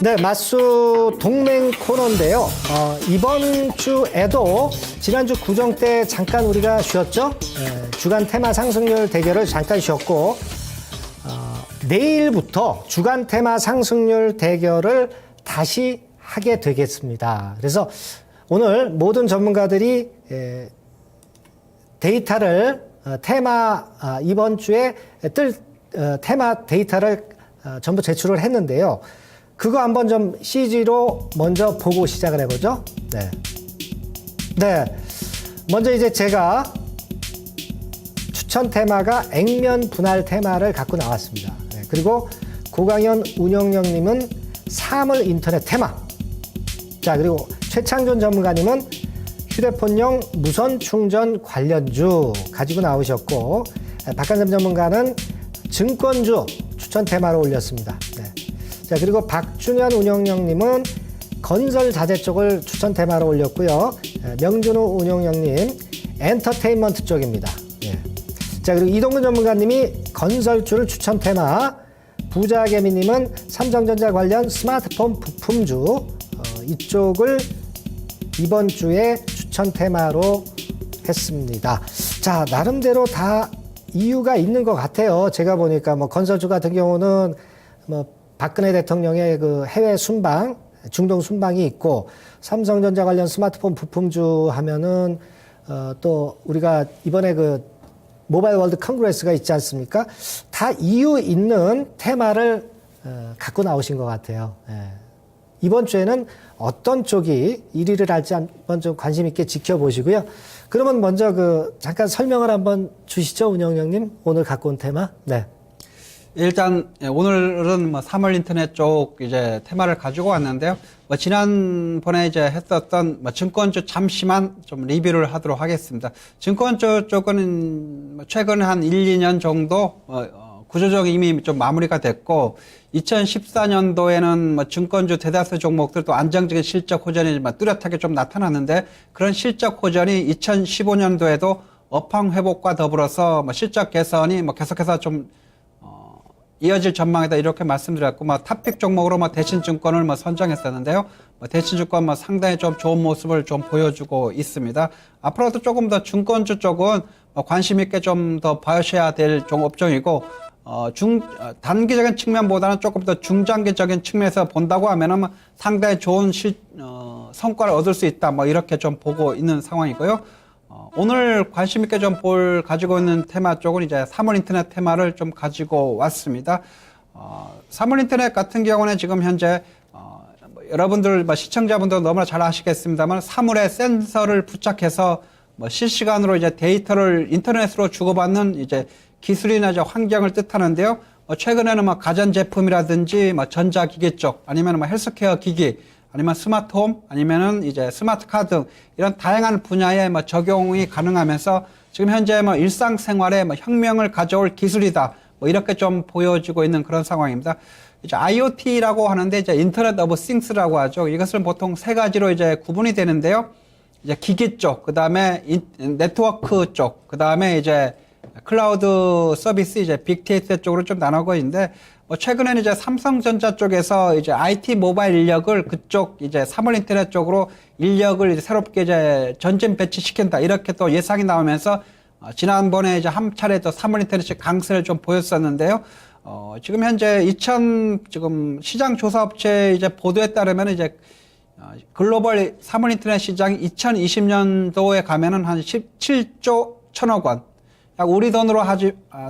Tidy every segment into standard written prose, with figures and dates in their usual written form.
네, 맞수 동맹 코너인데요. 이번 주에도 지난주 구정 때 잠깐 우리가 쉬었죠. 주간 테마 상승률 대결을 잠깐 쉬었고, 내일부터 주간 테마 상승률 대결을 다시 하게 되겠습니다. 그래서 오늘 모든 전문가들이 데이터를 이번 주에 뜰 테마 데이터를 전부 제출을 했는데요. 그거 한번 좀 CG로 먼저 보고 시작을 해보죠. 네. 먼저 이제 제가 추천 테마가 액면 분할 테마를 갖고 나왔습니다. 네, 그리고 고강현 운영령님은 사물 인터넷 테마. 자, 그리고 최창존 전문가님은 휴대폰용 무선 충전 관련주 가지고 나오셨고, 박한샘 전문가는 증권주 추천 테마로 올렸습니다. 네. 자, 그리고 박준현 운영령님은 건설 자재 쪽을 추천 테마로 올렸고요. 명준우 운영령님 엔터테인먼트 쪽입니다. 예. 자, 그리고 이동근 전문가님이 건설주를 추천 테마, 부자개미님은 삼성전자 관련 스마트폰 부품주 이쪽을 이번 주에 추천 테마로 했습니다. 자, 나름대로 다 이유가 있는 것 같아요. 제가 보니까 뭐 건설주 같은 경우는 뭐 박근혜 대통령의 그 해외 순방, 중동 순방이 있고, 삼성전자 관련 스마트폰 부품주 하면은 또 우리가 이번에 그 모바일 월드 컨그레스가 있지 않습니까? 다 이유 있는 테마를 갖고 나오신 것 같아요. 예. 이번 주에는 어떤 쪽이 1위를 할지 한번 좀 관심 있게 지켜보시고요. 그러면 먼저 잠깐 설명을 한번 주시죠, 운영령님. 오늘 갖고 온 테마. 네. 일단 오늘은 뭐 3월 인터넷 쪽 이제 테마를 가지고 왔는데요. 뭐 지난번에 이제 했었던 뭐 증권주 잠시만 좀 리뷰를 하도록 하겠습니다. 증권주 쪽은 최근 한 1, 2년 정도 구조적으로 이미 좀 마무리가 됐고, 2014년도에는 뭐 증권주 대다수 종목들도 안정적인 실적 호전이 뚜렷하게 좀 나타났는데, 그런 실적 호전이 2015년도에도 업황 회복과 더불어서 뭐 실적 개선이 뭐 계속해서 좀 이어질 전망이다, 이렇게 말씀드렸고, 탑픽 종목으로 대신증권을 선정했었는데요. 대신증권 상당히 좀 좋은 모습을 좀 보여주고 있습니다. 앞으로도 조금 더 증권주 쪽은 관심 있게 좀 더 봐주셔야 될 업종이고, 단기적인 측면보다는 조금 더 중장기적인 측면에서 본다고 하면은 상당히 좋은 성과를 얻을 수 있다, 이렇게 좀 보고 있는 상황이고요. 오늘 관심 있게 좀 가지고 있는 테마 쪽은 이제 사물 인터넷 테마를 좀 가지고 왔습니다. 사물 인터넷 같은 경우는 지금 현재 여러분들 시청자분들 너무나 잘 아시겠습니다만, 사물에 센서를 부착해서 실시간으로 이제 데이터를 인터넷으로 주고받는 이제 기술이나 이제 환경을 뜻하는데요. 최근에는 가전제품이라든지 전자기기 쪽, 아니면 헬스케어 기기, 아니면 스마트홈, 아니면은 이제 스마트카드, 이런 다양한 분야에 적용이 가능하면서 지금 현재 일상생활에 혁명을 가져올 기술이다, 이렇게 좀 보여지고 있는 그런 상황입니다. 이제 IoT라고 하는데 이제 인터넷 오브 싱스라고 하죠. 이것을 보통 세 가지로 이제 구분이 되는데요. 이제 기기 쪽, 그 다음에 네트워크 쪽, 그 다음에 이제 클라우드 서비스, 이제 빅데이터 쪽으로 좀 나누고 있는데, 최근에는 이제 삼성전자 쪽에서 이제 IT 모바일 인력을 그쪽 이제 사물 인터넷 쪽으로 인력을 이제 새롭게 이제 전진 배치시킨다, 이렇게 또 예상이 나오면서 지난번에 이제 한 차례 또 사물 인터넷 강세를 좀 보였었는데요. 지금 현재 지금 시장 조사 업체 이제 보도에 따르면 이제 글로벌 사물 인터넷 시장이 2020년도에 가면은 한 17조 1천억 원, 약 우리 돈으로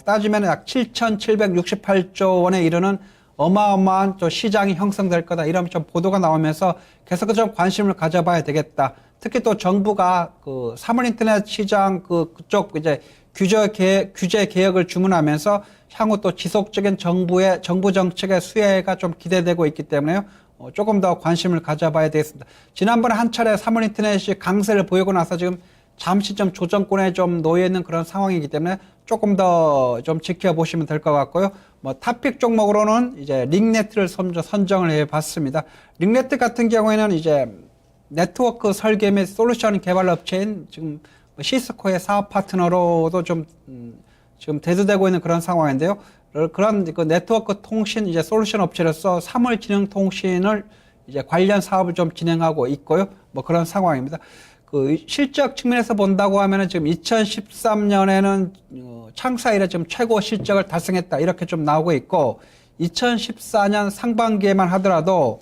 따지면 약 7,768조 원에 이르는 어마어마한 또 시장이 형성될 거다, 이런 좀 보도가 나오면서 계속 좀 관심을 가져봐야 되겠다. 특히 또 정부가 그 사물 인터넷 시장 그쪽 이제 규제 개혁을 주문하면서 향후 또 지속적인 정부 정책의 수혜가 좀 기대되고 있기 때문에요. 조금 더 관심을 가져봐야 되겠습니다. 지난번에 한 차례 사물 인터넷이 강세를 보이고 나서 지금 잠시 좀 조정권에 좀 놓여 있는 그런 상황이기 때문에 조금 더 좀 지켜보시면 될 것 같고요. 탑픽 종목으로는 이제 링네트를 선정을 해 봤습니다. 링네트 같은 경우에는 이제 네트워크 설계 및 솔루션 개발 업체인 지금 시스코의 사업 파트너로도 좀 지금 대두되고 있는 그런 상황인데요. 그런 그 네트워크 통신 이제 솔루션 업체로서 사물진흥통신을 이제 관련 사업을 좀 진행하고 있고요. 뭐 그런 상황입니다. 그 실적 측면에서 본다고 하면은 지금 2013년에는 창사 이래 지금 최고 실적을 달성했다 이렇게 좀 나오고 있고 2014년 상반기에만 하더라도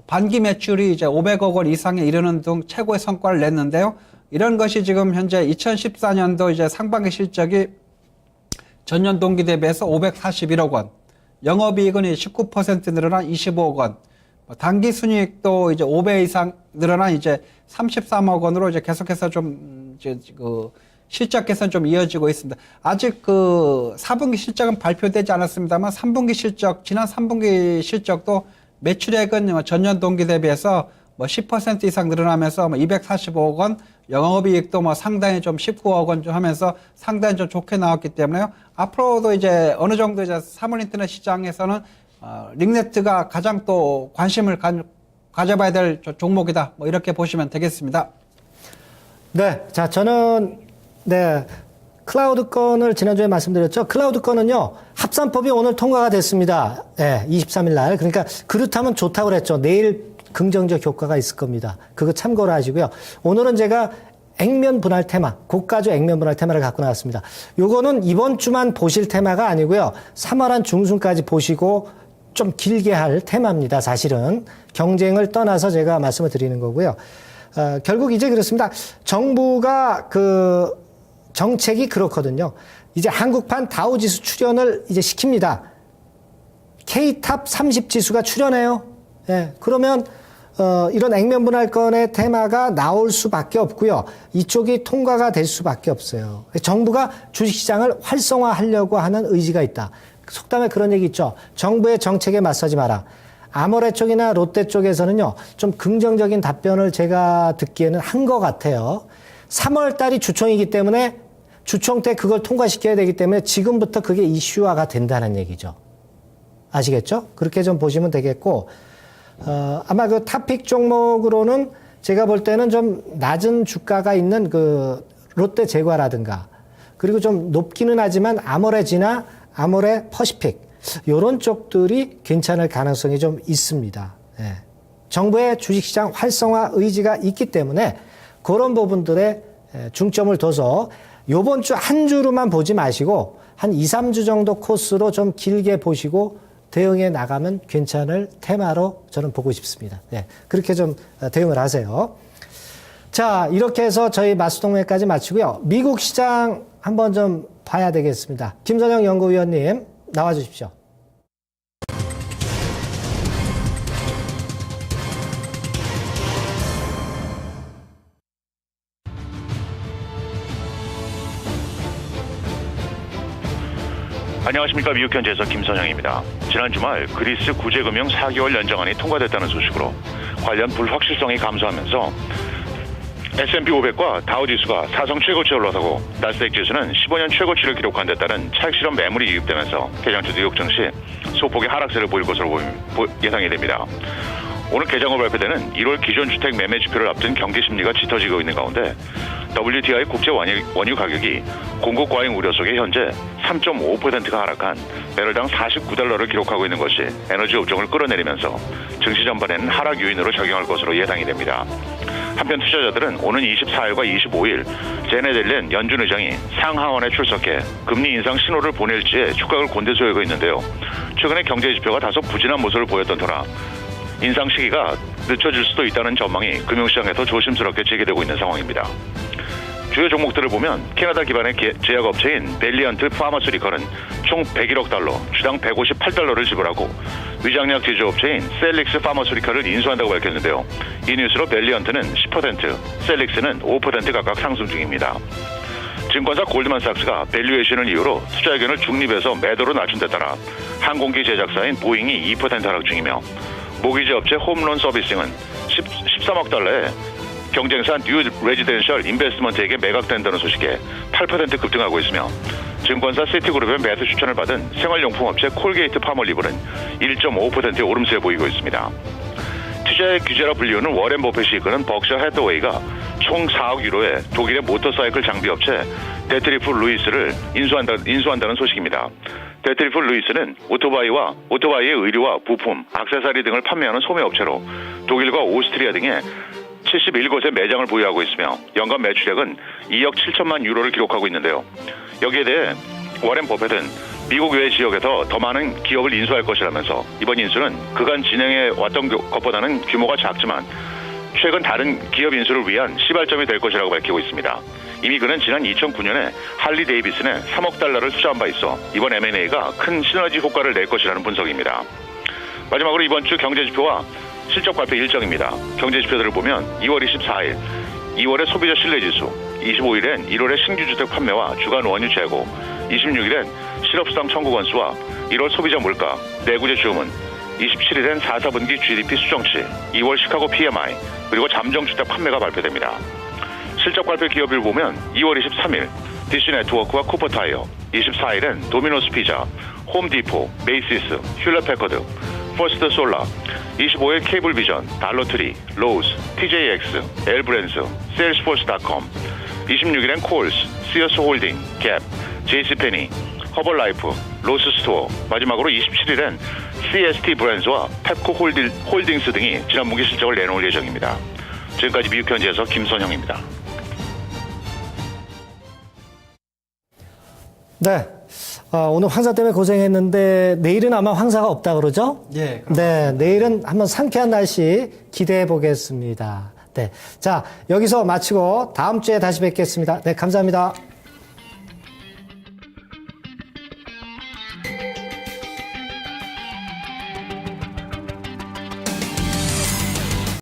반기 매출이 이제 500억 원 이상에 이르는 등 최고의 성과를 냈는데요. 이런 것이 지금 현재 2014년도 이제 상반기 실적이 전년 동기 대비해서 541억 원, 영업이익은 19% 늘어난 25억 원, 당기 순이익도 이제 5배 이상 늘어난 이제 33억 원으로 이제 계속해서 좀 이제 그 실적 개선 좀 이어지고 있습니다. 아직 그 4분기 실적은 발표되지 않았습니다만 3분기 실적, 지난 3분기 실적도 매출액은 전년 동기 대비해서 뭐 10% 이상 늘어나면서 뭐 245억 원, 영업이익도 뭐 상당히 좀 19억 원 좀 하면서 상당히 좀 좋게 나왔기 때문에요. 앞으로도 이제 어느 정도 이제 사물 인터넷 시장에서는 링네트가 가장 또 관심을 가져봐야 될 종목이다. 뭐 이렇게 보시면 되겠습니다. 네, 자 저는 클라우드 건을 지난주에 말씀드렸죠. 클라우드 건은요, 합산법이 오늘 통과가 됐습니다. 네, 23일 날. 그러니까 그렇다면 좋다고 그랬죠. 내일 긍정적 효과가 있을 겁니다. 그거 참고로 하시고요. 오늘은 제가 액면 분할 테마, 고가주 액면 분할 테마를 갖고 나왔습니다. 요거는 이번 주만 보실 테마가 아니고요. 3월 한 중순까지 보시고 좀 길게 할 테마입니다. 사실은 경쟁을 떠나서 제가 말씀을 드리는 거고요. 결국 이제 그렇습니다. 정부가 그 정책이 그렇거든요. 이제 한국판 다우지수 출현을 이제 시킵니다. K탑 30 지수가 출현해요. 예, 그러면 이런 액면 분할권의 테마가 나올 수밖에 없고요. 이쪽이 통과가 될 수밖에 없어요. 정부가 주식시장을 활성화하려고 하는 의지가 있다. 속담에 그런 얘기 있죠. 정부의 정책에 맞서지 마라. 아모레 쪽이나 롯데 쪽에서는요, 좀 긍정적인 답변을 제가 듣기에는 한 것 같아요. 3월 달이 주총이기 때문에 주총 때 그걸 통과시켜야 되기 때문에 지금부터 그게 이슈화가 된다는 얘기죠. 아시겠죠? 그렇게 좀 보시면 되겠고, 아마 그 탑픽 종목으로는 제가 볼 때는 좀 낮은 주가가 있는 그 롯데 제과라든가, 그리고 좀 높기는 하지만 아모레지나 아모레 퍼시픽, 요런 쪽들이 괜찮을 가능성이 좀 있습니다. 예. 정부의 주식시장 활성화 의지가 있기 때문에 그런 부분들에 중점을 둬서 요번 주 한 주로만 보지 마시고 한 2, 3주 정도 코스로 좀 길게 보시고 대응해 나가면 괜찮을 테마로 저는 보고 싶습니다. 네, 그렇게 좀 대응을 하세요. 자, 이렇게 해서 저희 마수동매까지 마치고요. 미국 시장 한번 좀 봐야 되겠습니다. 김선영 연구위원님 나와 주십시오. 안녕하십니까. 미국 현지에서 김선영입니다. 지난 주말 그리스 구제금융 4개월 연장안이 통과됐다는 소식으로 관련 불확실성이 감소하면서 S&P 500과 다우지수가 사상 최고치에 올라서고 나스닥 지수는 15년 최고치를 기록한 데 따른 차익 실현 매물이 유입되면서 개장주 뉴욕 증시 소폭의 하락세를 보일 것으로 예상이 됩니다. 오늘 개장으로 발표되는 1월 기존 주택 매매 지표를 앞둔 경기 심리가 짙어지고 있는 가운데 WTI 국제 원유 가격이 공급 과잉 우려 속에 현재 3.5%가 하락한 배럴당 49달러를 기록하고 있는 것이 에너지 업종을 끌어내리면서 증시 전반에는 하락 요인으로 작용할 것으로 예상이 됩니다. 한편 투자자들은 오는 24일과 25일 제넷 옐렌 연준 의장이 상하원에 출석해 금리 인상 신호를 보낼지에 주가를 곤두세우고 있는데요. 최근에 경제 지표가 다소 부진한 모습을 보였던 터라 인상 시기가 늦춰질 수도 있다는 전망이 금융시장에서 조심스럽게 제기되고 있는 상황입니다. 주요 종목들을 보면 캐나다 기반의 제약업체인 밸리언트 파마스리컬은 총 101억 달러, 주당 158달러를 지불하고 위장약 제조업체인 셀릭스 파마스리컬을 인수한다고 밝혔는데요. 이 뉴스로 밸리언트는 10%, 셀릭스는 5% 각각 상승 중입니다. 증권사 골드만삭스가 밸류에이션을 이유로 투자 의견을 중립에서 매도로 낮춘 데 따라 항공기 제작사인 보잉이 2% 하락 중이며 모기지 업체 홈런 서비싱은 13억 달러에 경쟁사 뉴 레지덴셜 인베스트먼트에게 매각된다는 소식에 8% 급등하고 있으며 증권사 시티그룹의 매수 추천을 받은 생활용품 업체 콜게이트 파머리블은 1.5%의 오름세 보이고 있습니다. 투자의 규제라 불리우는 워렌 버핏이 이끄는 벅셔 해더웨이가 총 4억 유로의 독일의 모터사이클 장비 업체 데트리프 루이스를 인수한다는 소식입니다. 데트리프 루이스는 오토바이와 오토바이의 의류와 부품, 액세서리 등을 판매하는 소매업체로 독일과 오스트리아 등에 71곳의 매장을 보유하고 있으며 연간 매출액은 2억 7천만 유로를 기록하고 있는데요. 여기에 대해 워렌 버핏은 미국 외 지역에서 더 많은 기업을 인수할 것이라면서 이번 인수는 그간 진행해 왔던 것보다는 규모가 작지만 최근 다른 기업 인수를 위한 시발점이 될 것이라고 밝히고 있습니다. 이미 그는 지난 2009년에 할리 데이비슨에 3억 달러를 투자한 바 있어 이번 M&A가 큰 시너지 효과를 낼 것이라는 분석입니다. 마지막으로 이번 주 경제지표와 실적 발표 일정입니다. 경제지표들을 보면 2월 24일 2월의 소비자 신뢰지수, 25일엔 1월의 신규주택 판매와 주간 원유 재고, 26일엔 실업수당 청구 건수와 1월 소비자 물가, 내구재 주문, 27일엔 4사분기 GDP 수정치, 2월 시카고 PMI, 그리고 잠정주택 판매가 발표됩니다. 실적 발표 기업을 보면 2월 23일 DC 네트워크와 쿠퍼 타이어, 24일엔 도미노스 피자, 홈디포, 메이시스, ���렛패커드, 퍼스트 솔라, 25일 케이블비전, 달러트리, 로우스, TJX, 엘브랜스, 세일스포스닷컴, 26일엔 콜스, 시어스 홀딩, 갭, 제이시페니, 허벌라이프, 로스스토어, 마지막으로 27일엔 CST 브랜드와 펩코 홀딩스 등이 지난 분기 실적을 내놓을 예정입니다. 지금까지 미국 현지에서 김선영입니다. 네. 오늘 황사 때문에 고생했는데 내일은 아마 황사가 없다 그러죠? 예. 네. 내일은 한번 상쾌한 날씨 기대해 보겠습니다. 네. 자, 여기서 마치고 다음 주에 다시 뵙겠습니다. 네. 감사합니다.